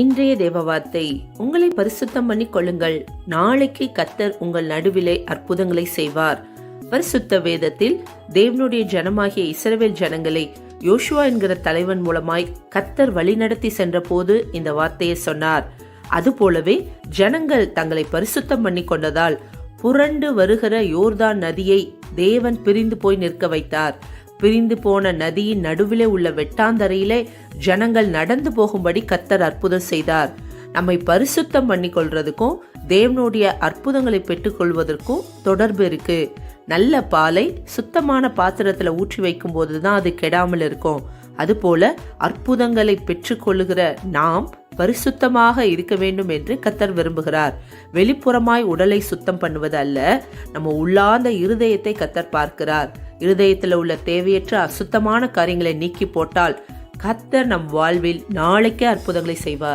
இன்றைய தேவ வார்த்தை, உங்களை பரிசுத்தம் பண்ணி கொள்ளுங்கள், நாளைக்கு கர்த்தர் உங்கள் நடுவிலே அற்புதங்களை செய்வார். பரிசுத்த வேதத்தில் தேவனுடைய ஜனமாகிய இஸ்ரவேல் ஜனங்களை யோசுவா என்கிற தலைவன் மூலமாய் கர்த்தர் வழிநடத்தி சென்ற போது இந்த வார்த்தையை சொன்னார். அதுபோலவே ஜனங்கள் தங்களை பரிசுத்தம் பண்ணி கொண்டதால் புரண்டு வருகிற யோர்தான் நதியை தேவன் பிரிந்து போய் நிற்க வைத்தார். பிரிந்து போன நதியின் நடுவிலே உள்ள வெட்டாந்தரையிலே ஜனங்கள் நடந்து போகும்படி கர்த்தர் அற்புதம் செய்தார். நம்மை பரிசுத்தம் பண்ணி கொள்றதுக்கும் தேவனுடைய அற்புதங்களை பெற்றுக்கொள்வதற்கும் தொடர்பு இருக்கு. நல்ல பாலை சுத்தமான பாத்திரத்துல ஊற்றி வைக்கும் போதுதான் அது கெடாமல் இருக்கும். அதுபோல அற்புதங்களை பெற்றுக்கொள்ளுகிற நாம் பரிசுத்தமாக இருக்க வேண்டும் என்று கர்த்தர் விரும்புகிறார். வெளிப்புறமாய் உடலை சுத்தம் பண்ணுவது அல்ல, நம்ம உள்ளார்ந்த இருதயத்தை கர்த்தர் பார்க்கிறார். இருதயத்தில் உள்ள தேவையற்ற அசுத்தமான காரியங்களை நீக்கி போட்டால் கர்த்தர் நம் வாழ்வில் நாளைக்கே அற்புதங்களை செய்வார்.